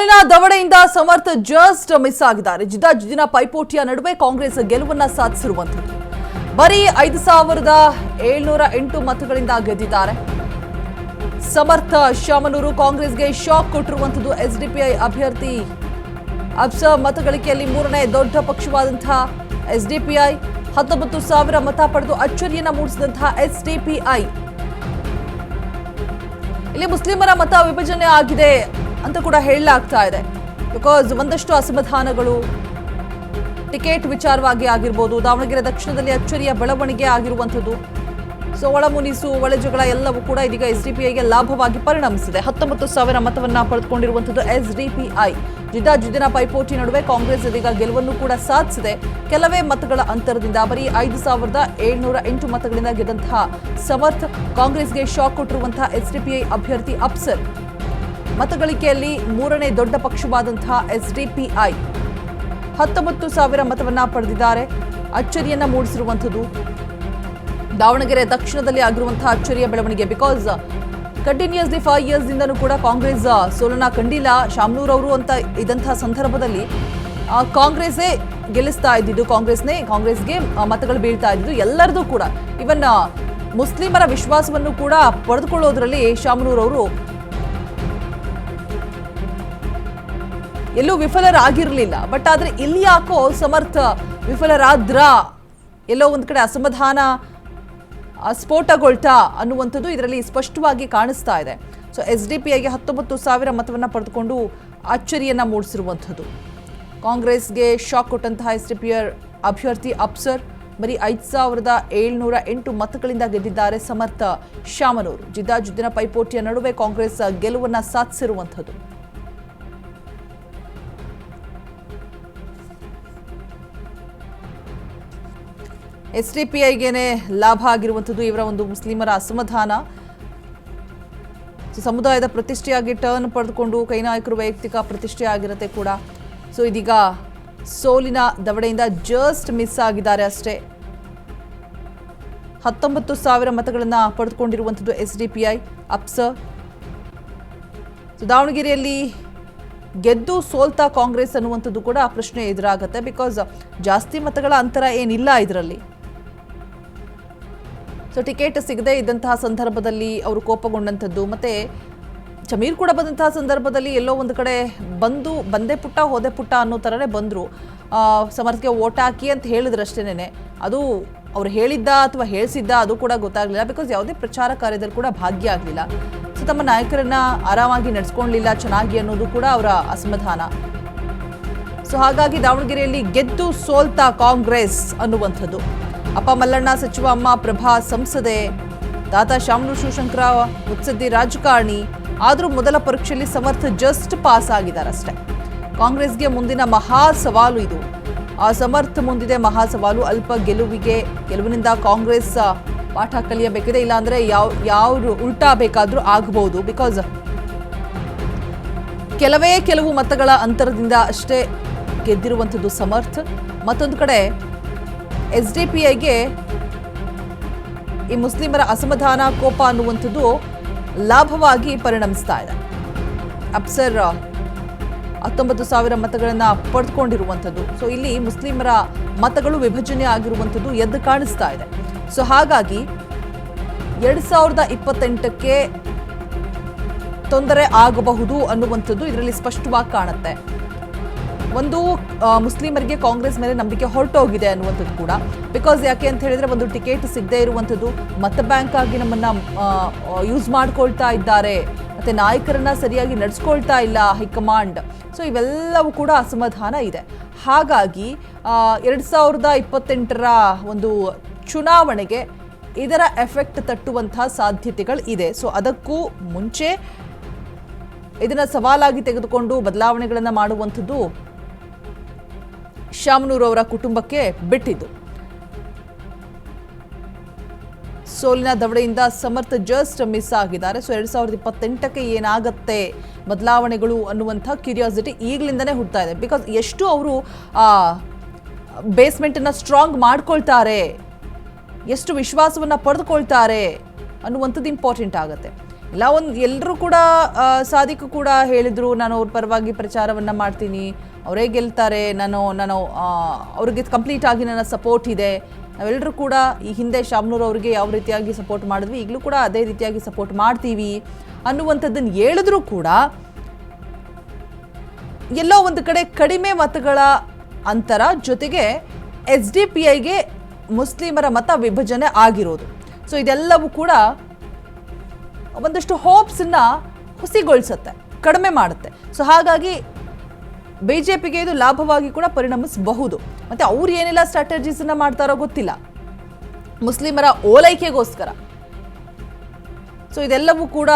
ಸೋಲಿನ ದವಡೆಯಿಂದ ಸಮರ್ಥ just miss ಆಗಿದ್ದಾರೆ. ಜಿದ್ದಾಜಿದ್ದಿನ ಪೈಪೋಟಿಯ ನಡುವೆ ಕಾಂಗ್ರೆಸ್ ಗೆಲುವನ್ನ ಸಾಧಿಸಿರುವಂಥದ್ದು. ಬರೀ 5,708 ಮತಗಳಿಂದ ಗೆದ್ದಿದ್ದಾರೆ. ಸಮರ್ಥ ಶಾಮನೂರು ಕಾಂಗ್ರೆಸ್ಗೆ ಶಾಕ್ ಕೊಟ್ಟಿರುವಂಥದ್ದು. ಎಸ್ಡಿಪಿಐ ಅಭ್ಯರ್ಥಿ ಅಫ್ಸರ್ ಮತಗಳಿಕೆಯಲ್ಲಿ ಮೂರನೇ ದೊಡ್ಡ ಪಕ್ಷವಾದಂತಹ ಎಸ್ಡಿಪಿಐ 19,000 ಮತ ಪಡೆದು ಅಚ್ಚರಿಯನ್ನ ಮೂಡಿಸಿದಂತಹ ಎಸ್ಡಿಪಿಐ ಇಲ್ಲಿ ಮುಸ್ಲಿಮರ ಮತ ವಿಭಜನೆ ಆಗಿದೆ ಅಂತ ಕೂಡ ಹೇಳಲಾಗ್ತಾ ಇದೆ. ಬಿಕಾಸ್ ಒಂದಷ್ಟು ಅಸಮಾಧಾನಗಳು ಟಿಕೆಟ್ ವಿಚಾರವಾಗಿ ಆಗಿರ್ಬೋದು, ದಾವಣಗೆರೆ ದಕ್ಷಿಣದಲ್ಲಿ ಅಚ್ಚರಿಯ ಬೆಳವಣಿಗೆ ಆಗಿರುವಂಥದ್ದು. ಸೊ ಒಳಮುನಿಸು ಒಳಜಗಳ ಎಲ್ಲವೂ ಕೂಡ ಇದೀಗ ಎಸ್ಡಿಪಿಐಗೆ ಲಾಭವಾಗಿ ಪರಿಣಮಿಸಿದೆ. 19,000 ಮತವನ್ನ ಪಡೆದುಕೊಂಡಿರುವಂಥದ್ದು ಎಸ್ಡಿಪಿಐ. ಜಿದ್ದಾಜಿದ್ದಿನ ಪೈಪೋಟಿ ನಡುವೆ ಕಾಂಗ್ರೆಸ್ ಇದೀಗ ಗೆಲುವನ್ನು ಕೂಡ ಸಾಧಿಸಿದೆ. ಕೆಲವೇ ಮತಗಳ ಅಂತರದಿಂದ ಬರೀ 5,708 ಮತಗಳಿಂದ ಗೆದ್ದಂತಹ ಸಮರ್ಥ ಕಾಂಗ್ರೆಸ್ಗೆ ಶಾಕ್ ಕೊಟ್ಟಿರುವಂತಹ ಎಸ್ಡಿಪಿಐ ಅಭ್ಯರ್ಥಿ ಅಫ್ಸರ್ ಮತಗಳಿಕೆಯಲ್ಲಿ ಮೂರನೇ ದೊಡ್ಡ ಪಕ್ಷವಾದಂತಹ ಎಸ್ಡಿಪಿಐ 19,000 ಮತವನ್ನ ಪಡೆದಿದ್ದಾರೆ. ಅಚ್ಚರಿಯನ್ನ ಮೂಡಿಸಿರುವಂಥದ್ದು ದಾವಣಗೆರೆ ದಕ್ಷಿಣದಲ್ಲಿ ಆಗಿರುವಂತಹ ಅಚ್ಚರಿಯ ಬೆಳವಣಿಗೆ. ಬಿಕಾಸ್ ಕಂಟಿನ್ಯೂಸ್ಲಿ 5 ಇಯರ್ಸ್ ಇಂದನೂ ಕೂಡ ಕಾಂಗ್ರೆಸ್ ಸೋಲನ್ನ ಕಂಡಿಲ್ಲ. ಶಾಮನೂರ್ ಅವರು ಅಂತ ಇದಂತಹ ಸಂದರ್ಭದಲ್ಲಿ ಕಾಂಗ್ರೆಸ್ಸೇ ಗೆಲ್ಲಿಸ್ತಾ ಇದ್ದಿದ್ದು, ಕಾಂಗ್ರೆಸ್ಗೆ ಮತಗಳು ಬೀಳ್ತಾ ಇದ್ದಿದ್ದು ಎಲ್ಲರದು ಕೂಡ. ಇವನ್ ಮುಸ್ಲಿಮರ ವಿಶ್ವಾಸವನ್ನು ಕೂಡ ಪಡೆದುಕೊಳ್ಳೋದ್ರಲ್ಲಿ ಶಾಮನೂರ್ ಅವರು ಎಲ್ಲೂ ವಿಫಲರಾಗಿರಲಿಲ್ಲ. ಬಟ್ ಆದ್ರೆ ಇಲ್ಲಿ ಯಾಕೋ ಸಮರ್ಥ ವಿಫಲರಾದ್ರ, ಎಲ್ಲೋ ಒಂದ್ ಕಡೆ ಅಸಮಾಧಾನ ಸ್ಫೋಟಗೊಳ್ತಾ ಅನ್ನುವಂಥದ್ದು ಇದರಲ್ಲಿ ಸ್ಪಷ್ಟವಾಗಿ ಕಾಣಿಸ್ತಾ ಇದೆ. ಸೊ ಎಸ್ಡಿಪಿಐಗೆ 19,000 ಮತವನ್ನ ಪಡೆದುಕೊಂಡು ಅಚ್ಚರಿಯನ್ನ ಮೂಡಿಸಿರುವಂಥದ್ದು. ಕಾಂಗ್ರೆಸ್ಗೆ ಶಾಕ್ ಕೊಟ್ಟಂತಹ ಎಸ್ಡಿಪಿಐ ಅಭ್ಯರ್ಥಿ ಅಫ್ಸರ್ ಬರೀ 5,708 ಮತಗಳಿಂದ ಗೆದ್ದಿದ್ದಾರೆ ಸಮರ್ಥ ಶಾಮನೂರು. ಜಿದ್ದಾಜಿದ್ದಿನ ಪೈಪೋಟಿಯ ನಡುವೆ ಕಾಂಗ್ರೆಸ್ ಗೆಲುವನ್ನ ಸಾಧಿಸಿರುವಂಥದ್ದು. ಎಸ್ಡಿಪಿಐಗೆನೆ ಲಾಭ ಆಗಿರುವಂಥದ್ದು ಇವರ ಒಂದು ಮುಸ್ಲಿಮರ ಅಸಮಾಧಾನ. ಸಮುದಾಯದ ಪ್ರತಿಷ್ಠೆಯಾಗಿ ಟರ್ನ್ ಪಡೆದುಕೊಂಡು ಕೈ ನಾಯಕರು ವೈಯಕ್ತಿಕ ಪ್ರತಿಷ್ಠೆ ಆಗಿರುತ್ತೆ ಕೂಡ. ಸೊ ಇದೀಗ ಸೋಲಿನ ದವಡೆಯಿಂದ ಜಸ್ಟ್ ಮಿಸ್ ಆಗಿದ್ದಾರೆ ಅಷ್ಟೇ. 19,000 ಮತಗಳನ್ನ ಪಡೆದುಕೊಂಡಿರುವಂಥದ್ದು ಎಸ್ಡಿಪಿಐ ಅಫ್ಸರ್. ದಾವಣಗೆರೆಯಲ್ಲಿ ಗೆದ್ದು ಸೋಲ್ತಾ ಕಾಂಗ್ರೆಸ್ ಅನ್ನುವಂಥದ್ದು ಕೂಡ ಪ್ರಶ್ನೆ ಎದುರಾಗುತ್ತೆ. ಬಿಕಾಸ್ ಜಾಸ್ತಿ ಮತಗಳ ಅಂತರ ಏನಿಲ್ಲ ಇದರಲ್ಲಿ. ಸೊ ಟಿಕೆಟ್ ಸಿಗದೆ ಇದ್ದಂತಹ ಸಂದರ್ಭದಲ್ಲಿ ಅವರು ಕೋಪಗೊಂಡಂಥದ್ದು, ಮತ್ತೆ ಜಮೀರ್ ಕೂಡ ಬಂದಂತಹ ಸಂದರ್ಭದಲ್ಲಿ ಎಲ್ಲೋ ಒಂದು ಕಡೆ ಬಂದೇ ಪುಟ್ಟ ಹೋದೆ ಪುಟ್ಟ ಅನ್ನೋ ಥರನೇ ಬಂದರು. ಸಮರ್ಥಕ್ಕೆ ಓಟ್ ಹಾಕಿ ಅಂತ ಹೇಳಿದ್ರಷ್ಟೇನೆ, ಅದು ಅವ್ರು ಹೇಳಿದ್ದ ಅಥವಾ ಹೇಳಿಸಿದ್ದ ಅದು ಕೂಡ ಗೊತ್ತಾಗಲಿಲ್ಲ. ಬಿಕಾಸ್ ಯಾವುದೇ ಪ್ರಚಾರ ಕಾರ್ಯದಲ್ಲಿ ಕೂಡ ಭಾಗಿಯಾಗಲಿಲ್ಲ. ಸೊ ತಮ್ಮ ನಾಯಕರನ್ನ ಆರಾಮಾಗಿ ನಡೆಸ್ಕೊಳ್ಳಲಿಲ್ಲ ಚೆನ್ನಾಗಿ ಅನ್ನೋದು ಕೂಡ ಅವರ ಅಸಮಾಧಾನ. ಸೊ ಹಾಗಾಗಿ ದಾವಣಗೆರೆಯಲ್ಲಿ ಗೆದ್ದು ಸೋಲ್ತಾ ಕಾಂಗ್ರೆಸ್ ಅನ್ನುವಂಥದ್ದು. ಅಪ್ಪ ಮಲ್ಲಣ್ಣ ಸಚಿವ, ಅಮ್ಮ ಪ್ರಭಾ ಸಂಸದೆ, ತಾತ ಶಾಮನೂರು ಶಿವಶಂಕರ ಮುತ್ಸದ್ದಿ ರಾಜಕಾರಣಿ. ಆದರೂ ಮೊದಲ ಪರೀಕ್ಷೆಯಲ್ಲಿ ಸಮರ್ಥ ಜಸ್ಟ್ ಪಾಸ್ ಆಗಿದ್ದಾರೆ ಅಷ್ಟೇ. ಕಾಂಗ್ರೆಸ್ಗೆ ಮುಂದಿನ ಮಹಾ ಸವಾಲು ಇದು. ಆ ಸಮರ್ಥ ಮುಂದಿದೆ ಮಹಾ ಸವಾಲು. ಅಲ್ಪ ಗೆಲುವಿನಿಂದ ಕಾಂಗ್ರೆಸ್ ಪಾಠ ಕಲಿಯಬೇಕಿದೆ. ಇಲ್ಲಾಂದ್ರೆ ಯಾವ ಉಲ್ಟಾ ಬೇಕಾದ್ರೂ ಆಗಬಹುದು. ಬಿಕಾಸ್ ಕೆಲವು ಮತಗಳ ಅಂತರದಿಂದ ಅಷ್ಟೇ ಗೆದ್ದಿರುವಂಥದ್ದು ಸಮರ್ಥ. ಮತ್ತೊಂದು ಕಡೆ ಎಸ್ಡಿಪಿಐಗೆ ಈ ಮುಸ್ಲಿಮರ ಅಸಮಾಧಾನ ಕೋಪ ಅನ್ನುವಂಥದ್ದು ಲಾಭವಾಗಿ ಪರಿಣಮಿಸ್ತಾ ಇದೆ. ಅಫ್ಸರ್ 19,000 ಮತಗಳನ್ನ ಪಡೆದುಕೊಂಡಿರುವಂಥದ್ದು. ಸೊ ಇಲ್ಲಿ ಮುಸ್ಲಿಮರ ಮತಗಳು ವಿಭಜನೆ ಆಗಿರುವಂಥದ್ದು ಎದ್ದು ಕಾಣಿಸ್ತಾ ಇದೆ. ಸೊ ಹಾಗಾಗಿ 2028ಕ್ಕೆ ತೊಂದರೆ ಆಗಬಹುದು ಅನ್ನುವಂಥದ್ದು ಇದರಲ್ಲಿ ಸ್ಪಷ್ಟವಾಗಿ ಕಾಣುತ್ತೆ. ಒಂದು ಮುಸ್ಲಿಮರಿಗೆ ಕಾಂಗ್ರೆಸ್ ಮೇಲೆ ನಂಬಿಕೆ ಹೊರಟೋಗಿದೆ ಅನ್ನುವಂಥದ್ದು ಕೂಡ. ಬಿಕಾಸ್ ಯಾಕೆ ಅಂತ ಹೇಳಿದ್ರೆ ಒಂದು ಟಿಕೆಟ್ ಸಿಗದೆ ಇರುವಂಥದ್ದು, ಮತ ಬ್ಯಾಂಕ್ ಆಗಿ ನಮ್ಮನ್ನ ಯೂಸ್ ಮಾಡ್ಕೊಳ್ತಾ ಇದ್ದಾರೆ, ಮತ್ತೆ ನಾಯಕರನ್ನ ಸರಿಯಾಗಿ ನಡೆಸ್ಕೊಳ್ತಾ ಇಲ್ಲ ಹೈಕಮಾಂಡ್. ಸೊ ಇವೆಲ್ಲವೂ ಕೂಡ ಅಸಮಾಧಾನ ಇದೆ. ಹಾಗಾಗಿ 2028ರ ಒಂದು ಚುನಾವಣೆಗೆ ಇದರ ಎಫೆಕ್ಟ್ ತಟ್ಟುವಂತಹ ಸಾಧ್ಯತೆಗಳು ಇದೆ. ಸೊ ಅದಕ್ಕೂ ಮುಂಚೆ ಇದನ್ನ ಸವಾಲಾಗಿ ತೆಗೆದುಕೊಂಡು ಬದಲಾವಣೆಗಳನ್ನು ಮಾಡುವಂಥದ್ದು ಶಾಮನೂರ್ ಅವರ ಕುಟುಂಬಕ್ಕೆ ಬಿಟ್ಟಿದ್ದು. ಸೋಲಿನ ದವಡೆಯಿಂದ ಸಮರ್ಥ ಜಸ್ಟ್ ಮಿಸ್ ಆಗಿದ್ದಾರೆ. ಸೊ 2028ಕ್ಕೆ ಏನಾಗತ್ತೆ ಬದಲಾವಣೆಗಳು ಅನ್ನುವಂಥ ಕ್ಯೂರಿಯಾಸಿಟಿ ಈಗಲಿಂದನೇ ಹುಡ್ತಾ ಇದೆ. ಬಿಕಾಸ್ ಎಷ್ಟು ಅವರು ಬೇಸ್ಮೆಂಟನ್ನು ಸ್ಟ್ರಾಂಗ್ ಮಾಡ್ಕೊಳ್ತಾರೆ, ಎಷ್ಟು ವಿಶ್ವಾಸವನ್ನು ಪಡೆದುಕೊಳ್ತಾರೆ ಅನ್ನುವಂಥದ್ದು ಇಂಪಾರ್ಟೆಂಟ್ ಆಗುತ್ತೆ. ಎಲ್ಲರೂ ಕೂಡ ಸಾದಿಕ್ ಕೂಡ ಹೇಳಿದ್ರು, ನಾನು ಅವ್ರ ಪರವಾಗಿ ಪ್ರಚಾರವನ್ನು ಮಾಡ್ತೀನಿ, ಅವರೇ ಗೆಲ್ತಾರೆ, ನಾನು ಅವ್ರಿಗೆ ಕಂಪ್ಲೀಟ್ ಆಗಿ ನನ್ನ ಸಪೋರ್ಟ್ ಇದೆ, ನಾವೆಲ್ಲರೂ ಕೂಡ ಈ ಹಿಂದೆ ಶಾಮನೂರ್ ಅವರಿಗೆ ಯಾವ ರೀತಿಯಾಗಿ ಸಪೋರ್ಟ್ ಮಾಡಿದ್ವಿ ಈಗಲೂ ಕೂಡ ಅದೇ ರೀತಿಯಾಗಿ ಸಪೋರ್ಟ್ ಮಾಡ್ತೀವಿ ಅನ್ನುವಂಥದ್ದನ್ನು ಹೇಳಿದ್ರೂ ಕೂಡ ಎಲ್ಲೋ ಒಂದು ಕಡೆ ಕಡಿಮೆ ಮತಗಳ ಅಂತರ, ಜೊತೆಗೆ SDPIಗೆ ಮುಸ್ಲಿಮರ ಮತ ವಿಭಜನೆ ಆಗಿರೋದು. ಸೊ ಇದೆಲ್ಲವೂ ಕೂಡ ಒಂದಷ್ಟು ಹೋಪ್ಸನ್ನ ಹುಸಿಗೊಳಿಸುತ್ತೆ, ಕಡಿಮೆ ಮಾಡುತ್ತೆ. ಸೊ ಹಾಗಾಗಿ BJPಗೆ ಇದು ಲಾಭವಾಗಿ ಕೂಡ ಪರಿಣಮಿಸಬಹುದು. ಮತ್ತೆ ಅವ್ರು ಏನೆಲ್ಲ ಸ್ಟ್ರಾಟಜೀಸನ್ನ ಮಾಡ್ತಾರೋ ಗೊತ್ತಿಲ್ಲ ಮುಸ್ಲಿಮರ ಓಲೈಕೆಗೋಸ್ಕರ. ಸೊ ಇದೆಲ್ಲವೂ ಕೂಡ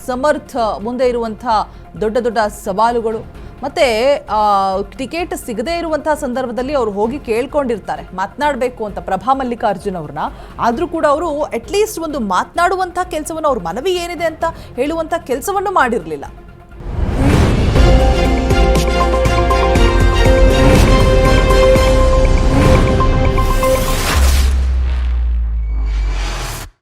ಸಮರ್ಥ ಮುಂದೆ ಇರುವಂತಹ ದೊಡ್ಡ ದೊಡ್ಡ ಸವಾಲುಗಳು. ಮತ್ತೆ ಟಿಕೆಟ್ ಸಿಗದೇ ಇರುವಂತಹ ಸಂದರ್ಭದಲ್ಲಿ ಅವರು ಹೋಗಿ ಕೇಳ್ಕೊಂಡಿರ್ತಾರೆ ಮಾತನಾಡಬೇಕು ಅಂತ ಪ್ರಭಾ ಮಲ್ಲಿಕಾರ್ಜುನ್ ಅವ್ರನ್ನ. ಆದರೂ ಕೂಡ ಅವರು ಅಟ್ಲೀಸ್ಟ್ ಒಂದು ಮಾತನಾಡುವಂತಹ ಕೆಲಸವನ್ನು, ಅವ್ರ ಮನವಿ ಏನಿದೆ ಅಂತ ಹೇಳುವಂತಹ ಕೆಲಸವನ್ನು ಮಾಡಿರಲಿಲ್ಲ.